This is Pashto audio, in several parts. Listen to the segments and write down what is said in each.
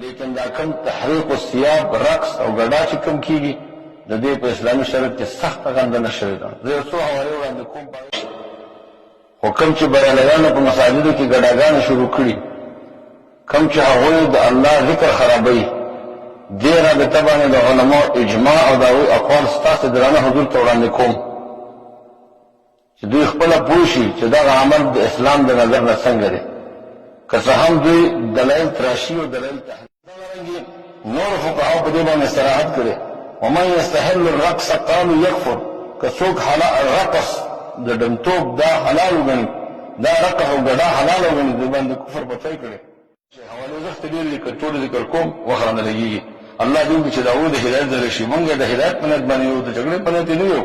لیکن دا کم تحریق الثياب رقص او ګډا چې کم کیږي د دې په اسلامي شریعت کې سخت غندنه شوې ده. زه یو څو حوالې وړاندې کوم. خو کوم چې بیانیانو په مساجدو کې ګډاګانې شروع کړي، کوم چې هغوی د الله ذکر خرابوي، دې رابطه باندې د علماء اجماع او د هغوی اقوال ستاسو درانه حضور ته وړاندې کوم چې دوی خپله پوه شي چې دغه عمل د اسلام د نظر نه څنګه دی. که څه هم دوی دلایل تراشي او دلایل تحریف. دغرنګې نورو فقهاو په دې باندې صراحت کړی، ومن یستحل الرقص قالوا یکفر. که څوک رقص د ډمتوب دا حلال وګڼي، دا رقص او ګډا حلال وګڼي، دوی باندې کفر بچای کړی. حوالې زه ډېر لیکل ټول ذکر کوم، وخت رانه لګېږي. الله دې وکړي چې د هغوی د هدایت ځای شي. موږ د هدایت په نیت باندې یو، د جګړې په نیت نه یو.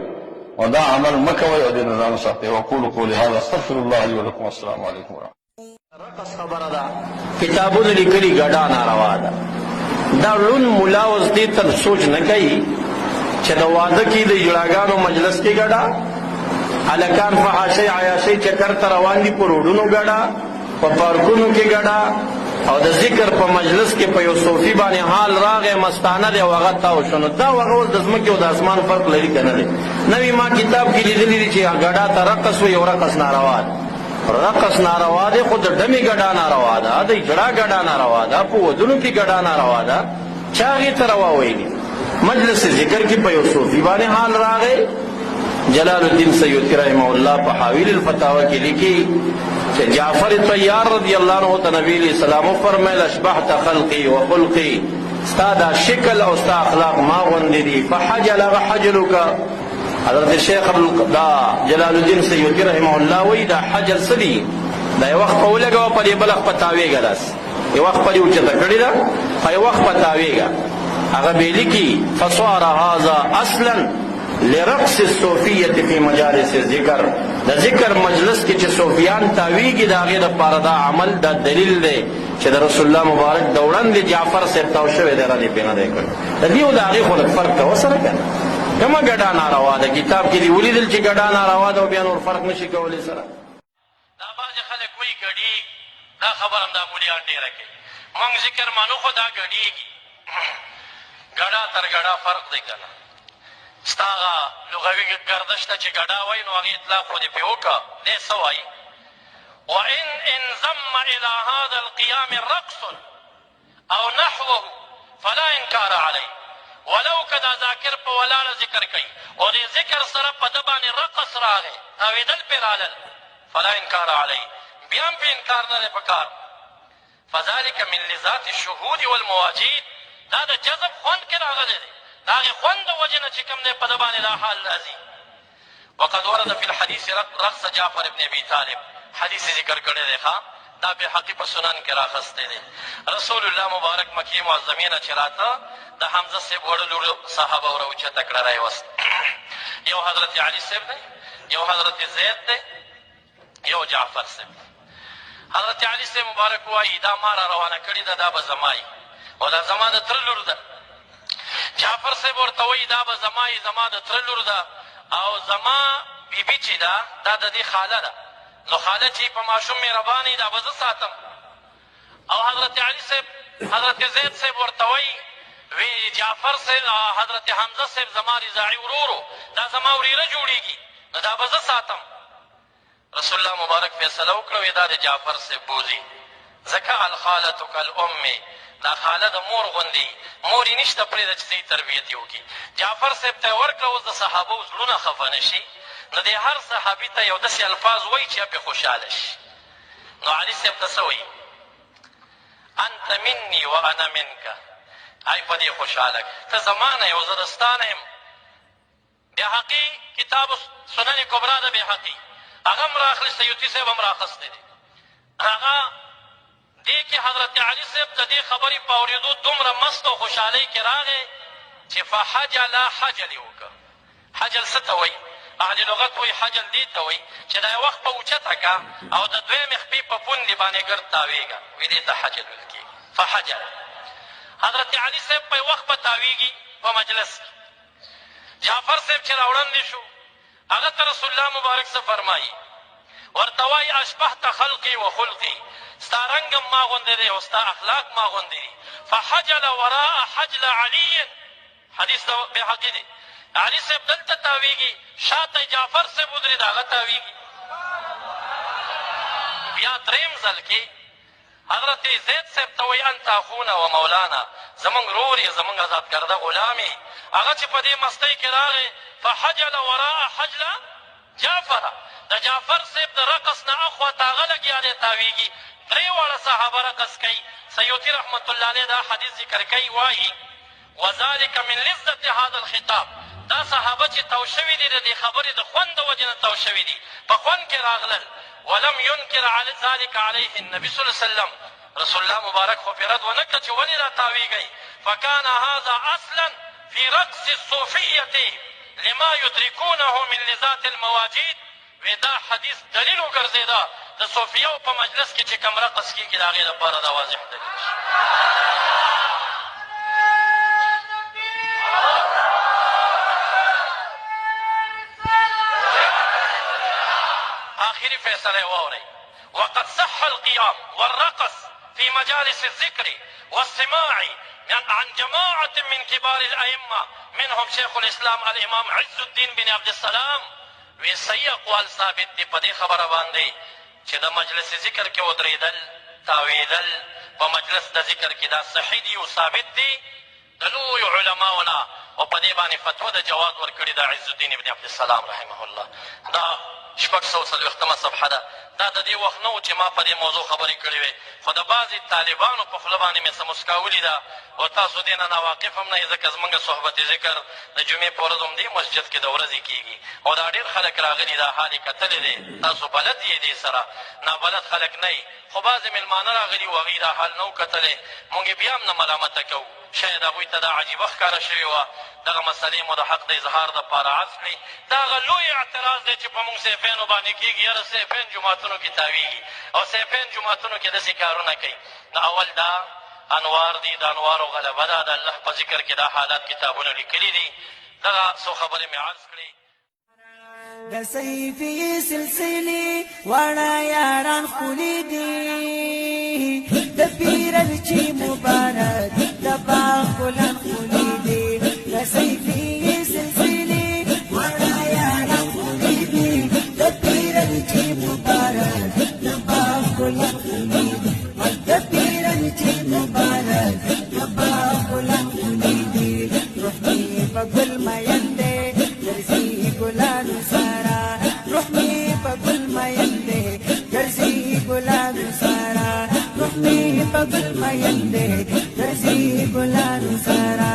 او دا عمل مه کوئ او دې نه ځان وساتئ. وقولوا قولي هذا استغفر الله لي ولكم والسلام عليكم ورحمة الله. رقص خبره ده، کتابونه لیکلي ګډا ناروا ده. دا لون ملا اوس دې تر سوچ نه کوي چې د واده کې د جړاګانو مجلس کې ګډا، هلکان فحاشۍ عیاشۍ چکر ته روان دي، په روډونو ګډا، په پارکونو کې ګډا، او د ذکر په مجلس کې په یو صوفي باندې حال راغی مستانه دی او هغه تاو شو. نو دا هغه اوس د ځمکې او د اسمان فرق لري که نه دی؟ نوي ما کتاب کې لیدلي دي چې ګډا ته رقص وي او رقص ناروا دی. رقص ناروا دی، خو د ډمې ګډا ناروا ده، د اجړا ګډا ناروا ده، په ودونو کې ګډا ناروا ده. چا هغې ته روا ویلي؟ مجلس ذکر کې په یو صوفي باندې حال راغی. جلال الدین سیوطی رحمه الله په حاویل الفتاوی کې لیکي کہ جعفر طیار رضی اللہ عنہ تا نبی علیہ السلام فرمائل اشبحت خلقی و خلقی، ستا دا شکل او ستا اخلاق ما غندی دی، فحجل اغا حجلو کا. حضرت شیخ دا جلال الدین سیوطی رحمه اللہ وی دا حجل صدی دا یو وقت پولگا و پر یہ بلغ پتاویگا داس، یو وقت پر یو چتا کردی دا فی وقت پتاویگا اغا بیلی کی فصوار هذا اصلا لرقص الصوفیت فی مجالس ذکر. دا ذکر مجلس کی چه صوفیان تاویگی دا غیر پاردا عمل دا دلیل دے چه دا رسول اللہ مبارک دوران دی جعفر سے تاوشوی دے را دی پینا دے کر. دا دیو دا غیر خلق فرق کا وصل کر کما گڑا ناروا دا کتاب کی دی ولی دل چه گڑا ناروا دا و بیان اور فرق نشی کولی سرا. دا باز خلق کوئی گڑی دا خبرم دا مولیان دے رکے منگ ذکر مانو خدا گڑی گی گڑا تر گڑا فرق دے کرنا. ستاغا لغوی گردش تا چه گڑا وی نو اغی اطلاق خودی پی ہوکا دے سوائی وَإِنْ انضم إلى هذا القيام رقص او نحوه فلا انکار علی. ولو کدا ذاکر پا ولال ذکر کئی او دے ذکر سر پا دبانی رقص راگے اویدل پی رالل فلا انکار علی، بیان پی انکار نہ پکار. فذلك من لذات الشهود والمواجید، دا دا جذب خوند کے راگا دے داغی خوند وجنہ چکم دے پدبان دا حال لازی. وقد ورد فی الحدیث رقص جعفر ابن ابی طالب، حدیث ذکر کرنے دیکھا دا بے حقی پر سنن کے راخستے دے. رسول اللہ مبارک مکی معظمین چراتا دا حمزہ سے بڑھلور صحابہ اور اوچہ تکڑا رہے وست. یو حضرت علی صاحب دے، یو حضرت زید دے، یو جعفر صاحب. حضرت علی سے مبارک وائی دا مارا روانہ کری دا بزمائی او دا زما دا ترلور دا. جعفر صاحب ورته وایي دا به زما یې زما د تره لور ده او زما بیبي چې ده دا د دې خاله ده، نو خاله چې په ماشوم مهربانه دا به زه ساتم. او حضرت علي صاحب حضرت زید صاحب ورته وایي وی جعفر صاحب حضرت حمزه صاحب زما رضاعي ورورو دا زما وریره جوړېږي نو دا به زه ساتم. رسول الله مبارک فیصله وکړه وی دا د جعفر صاحب بوځي، ځکه الخالة کالام، دا خاله د مور غوندې مور یې نشته پرېږده چې صحیح تربیت یې وکړي. جعفر صاحب ته یې ورکړه اوس د صحابو زړونه خفه نه شي، نو دی هر صحابي ته یو داسې الفاظ وایي چې پرې خوشحاله شي. نو علي صاحب ته څه وایي؟ انت مني وانا منک، ای په دې خوشحاله ته زما نه یې او زه د ستا نه یم. بیحقي کتاب سنن کبرا د بیحقي هغه هم راخلي، سیوطي صاحب هم راخستی دی. هغه دې کې حضرت علي صاحب د دې خبرې په اورېدو دومره مست او خوشحالۍ کې راغی چې فحجل حجل یې وکړه. حجل څه ته وایي؟ اهل لغت وایي حجل دې ته وایي چې دا یو وخت په اوچته کا او د دویمې خپې په پوندې باندې ګرد تاویږه، وایي دې ته حجل ویل کېږي. فحجل حضرت علي صاحب په وخت په تاویږي په مجلس کې. جعفر صاحب چې راوړاندې شو هغه ته رسول الله مبارک څه فرمایي؟ ورته وایي اشبحت خلقي و خلقي، ستا رنګم ما غوندې دی او ستا اخلاق ما غوندې دي. فحجل وراء حجل علي، حدیث د بهقي دی. علي صاحب دلته تاویږي، شاته جعفر صاحب ودرېد هغه تاویږي. بیا درېیم ځل کې حضرت زید صاحب ته وایي انت اخونا و مولانا، زمونږ رور یې زمونږ ازادګرده غلام یې. هغه چې په دې مستۍ کې راغی فحجل وراء حجل جعفر، د جعفر صاحب د رقص نه اخواته هغه لګیا دی تاویږي. درې واړه صحابه رقص کوي. سیوطي رحمت الله علیه دا حدیث ذکر کوي، وایي وذلک من لذة هذا الخطاب، دا صحابه چې تو شوي دي د دې خبرې د خوند د وجې نه تو شوي دي، په خوند کې راغلل. ولم ينکر ذلك علیه النبي صلی الله علیه وسلم، رسول الله مبارک خو پرې رد ونه کړه چې ولې را تاویږئ. فکان هذا اصلا فی رقص الصوفیة لما یدرکونه من لذات المواجید. وی دا حدیث دلیل وګرځېده د صوفیاو په مجلس کې چې کوم رقص کېږي د هغې دپاره دا واضح دلیل شي. آخري فیصله واورئ. وقد صح القيام والرقص في مجالس الذكر والسماع عن جماعة من كبار الأئمة منهم شيخ الإسلام الإمام عز الدين بن عبد السلام. وی صحیح اقوال ثابت دي په دې خبره باندې چې د مجلس ذکر کې ودرېدل، تاویدل په مجلس د ذکر کې دا صحیح دي او ثابت دي د لویو علماو نه، او په دې باندې فتوا د جواز ورکړې د عز الدین بن عبد السلام رحمه الله. دا 640 صفحه ده. دا د دې وخت نه و چې ما په دې موضوع خبرې کړې وې، خو د بعضې طالبانو په خوله باندې مې څه مسکا ولیده او تاسو دې نه ناواقف هم نه یې، ځکه زمونږ صحبت ذکر د جمعې په ورځ هم دې مسجد کې د ورځې کېږي او دا ډېر خلک راغلي، دا حال یې کتلی دی. تاسو بلد یې دې سره، نابلد خلک نه یي، خو بعضې مېلمانه راغلي و هغوی دا حال نه و کتلی. مونږ یې بیا هم نه ملامته کوو، شاید هغوی ته دا عجیبه ښکاره شوې وه. دغه مسلې مو د حق د اظهار دپاره عرض کړي. دا هغه لوی اعتراض دی چې په مونږ سیفینو باندې کېږي. یاره سیفین جوماتونو کې تاویږي او سیفین جوماتونو کې داسې کارونه کوي. د اول دا انوار دي، د انوارو غلبه ده، د الله په ذکر کې دا حالات کتابونه لیکلي دي. دغه څو خبرې مې عرض کړي. د سیفي سلسلې واړه یاران ښکلي دي، د پیرلچي مبارک د باغ ګلان ښکلي دي. د سیفي سلسلې واړه یاران ښکلي دي، د پیرلچي مبارک د باغ ګلان ښکلي دي. د پیرلچي مبارک د باغ ګلان ښکلي دي. روح مې په ګل مین دی ګرځي ګلانو سارا، روح مې په ګل مین دی ګرځي ګلانو سارا، روح مې په ګل مین دی ګرځي ګلانو سارا.